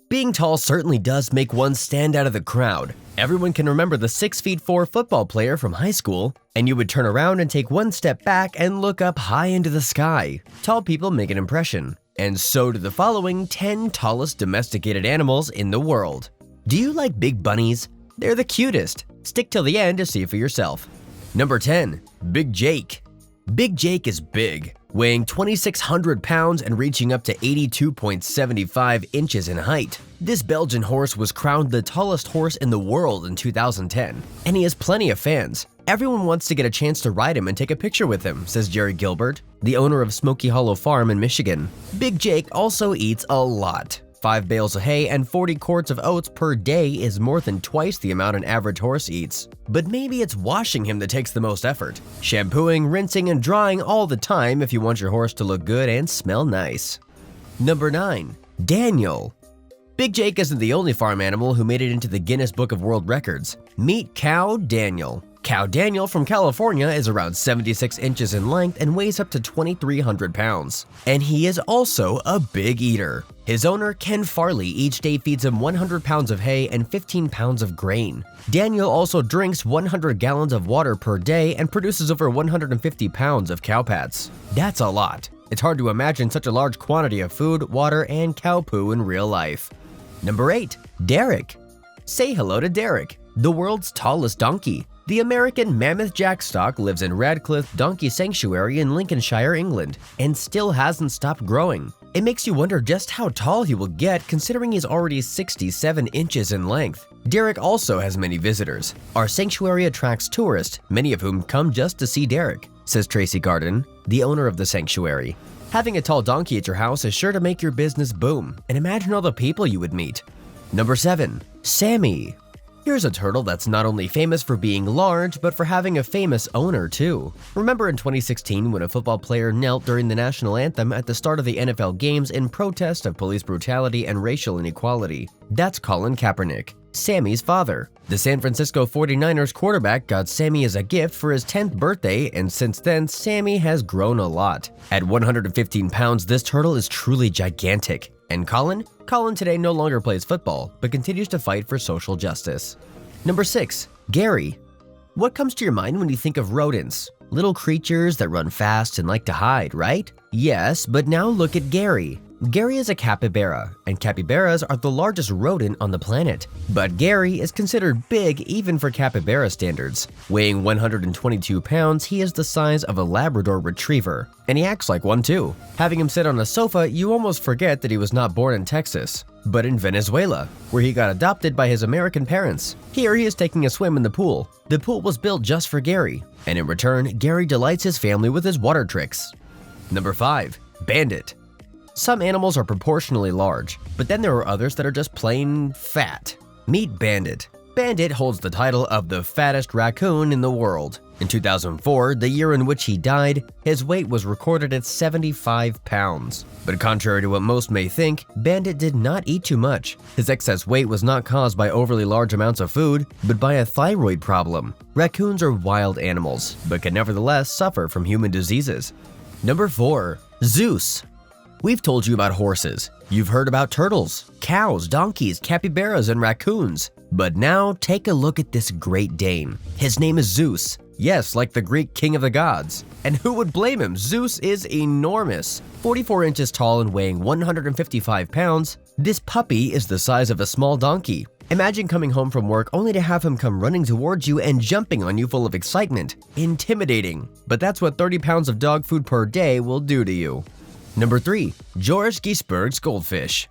Being tall certainly does make one stand out of the crowd. Everyone can remember the 6'4" football player from high school, and you would turn around and take one step back and look up high into the sky. Tall people make an impression, and so do the following 10 tallest domesticated animals in the world. Do you like big bunnies? They're the cutest. Stick till the end to see for yourself. Number 10. Big Jake. Big Jake is big, weighing 2,600 pounds and reaching up to 82.75 inches in height. This Belgian horse was crowned the tallest horse in the world in 2010, and he has plenty of fans. Everyone wants to get a chance to ride him and take a picture with him, says Jerry Gilbert, the owner of Smoky Hollow Farm in Michigan. Big Jake also eats a lot. 5 bales of hay and 40 quarts of oats per day is more than twice the amount an average horse eats. But maybe it's washing him that takes the most effort. Shampooing, rinsing, and drying all the time if you want your horse to look good and smell nice. Number 9. Daniel. Big Jake isn't the only farm animal who made it into the Guinness Book of World Records. Meet Cow Daniel. Cow Daniel from California is around 76 inches in length and weighs up to 2,300 pounds. And he is also a big eater. His owner, Ken Farley, each day feeds him 100 pounds of hay and 15 pounds of grain. Daniel also drinks 100 gallons of water per day and produces over 150 pounds of cow pats. That's a lot. It's hard to imagine such a large quantity of food, water, and cow poo in real life. Number 8. Derek. Say hello to Derek, the world's tallest donkey. The American mammoth jackstock lives in Radcliffe Donkey Sanctuary in Lincolnshire, England, and still hasn't stopped growing. It makes you wonder just how tall he will get considering he's already 67 inches in length. Derek also has many visitors. Our sanctuary attracts tourists, many of whom come just to see Derek, says Tracy Garden, the owner of the sanctuary. Having a tall donkey at your house is sure to make your business boom, and imagine all the people you would meet. Number 7. Sammy. Here's a turtle that's not only famous for being large, but for having a famous owner too. Remember in 2016 when a football player knelt during the national anthem at the start of the NFL games in protest of police brutality and racial inequality? That's Colin Kaepernick, Sammy's father. The San Francisco 49ers quarterback got Sammy as a gift for his 10th birthday, and since then, Sammy has grown a lot. At 115 pounds, this turtle is truly gigantic. And Colin today no longer plays football, but continues to fight for social justice. Number 6. Gary. What comes to your mind when you think of rodents? Little creatures that run fast and like to hide, right? Yes, but now look at Gary. Gary is a capybara, and capybaras are the largest rodent on the planet. But Gary is considered big even for capybara standards. Weighing 122 pounds, he is the size of a Labrador retriever, and he acts like one too. Having him sit on a sofa, you almost forget that he was not born in Texas, but in Venezuela, where he got adopted by his American parents. Here he is taking a swim in the pool. The pool was built just for Gary, and in return, Gary delights his family with his water tricks. Number 5. Bandit. Some animals are proportionally large, but then there are others that are just plain fat. Meet Bandit. Bandit holds the title of the fattest raccoon in the world. In 2004, the year in which he died, his weight was recorded at 75 pounds. But contrary to what most may think, Bandit did not eat too much. His excess weight was not caused by overly large amounts of food, but by a thyroid problem. Raccoons are wild animals, but can nevertheless suffer from human diseases. Number 4. Zeus. We've told you about horses. You've heard about turtles, cows, donkeys, capybaras, and raccoons. But now take a look at this Great Dane. His name is Zeus. Yes, like the Greek king of the gods. And who would blame him? Zeus is enormous. 44 inches tall and weighing 155 pounds, this puppy is the size of a small donkey. Imagine coming home from work only to have him come running towards you and jumping on you full of excitement. Intimidating. But that's what 30 pounds of dog food per day will do to you. Number 3. George Gisberg's goldfish.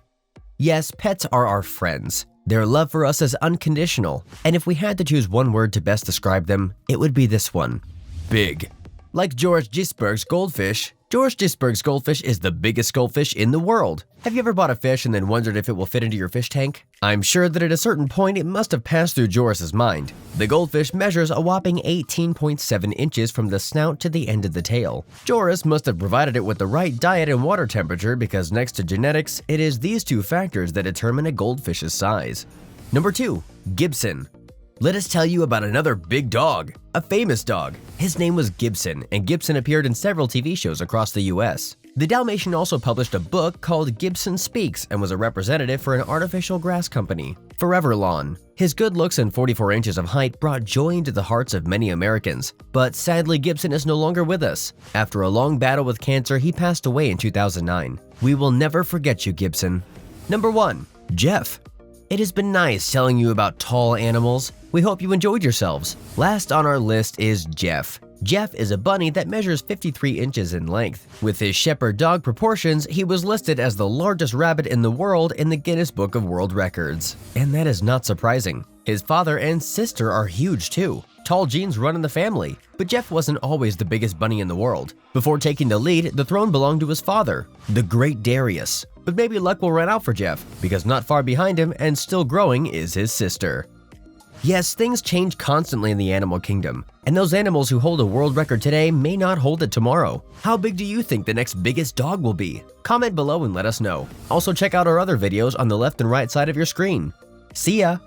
Yes, pets are our friends. Their love for us is unconditional, and if we had to choose one word to best describe them, it would be this one: big. Like George Gisberg's goldfish, George Gisberg's goldfish is the biggest goldfish in the world. Have you ever bought a fish and then wondered if it will fit into your fish tank? I'm sure that at a certain point it must have passed through Joris's mind. The goldfish measures a whopping 18.7 inches from the snout to the end of the tail. Joris must have provided it with the right diet and water temperature because next to genetics, it is these two factors that determine a goldfish's size. Number 2. Gibson. Let us tell you about another big dog, a famous dog. His name was Gibson, and Gibson appeared in several TV shows across the US. The Dalmatian also published a book called Gibson Speaks and was a representative for an artificial grass company, Forever Lawn. His good looks and 44 inches of height brought joy into the hearts of many Americans, but sadly Gibson is no longer with us. After a long battle with cancer, he passed away in 2009. We will never forget you, Gibson. Number 1. Jeff. It has been nice telling you about tall animals. We hope you enjoyed yourselves. Last on our list is Jeff. Jeff is a bunny that measures 53 inches in length. With his shepherd dog proportions, he was listed as the largest rabbit in the world in the Guinness Book of World Records. And that is not surprising. His father and sister are huge too. Tall genes run in the family, but Jeff wasn't always the biggest bunny in the world. Before taking the lead, the throne belonged to his father, the Great Darius. But maybe luck will run out for Jeff, because not far behind him and still growing is his sister. Yes, things change constantly in the animal kingdom, and those animals who hold a world record today may not hold it tomorrow. How big do you think the next biggest dog will be? Comment below and let us know. Also check out our other videos on the left and right side of your screen. See ya!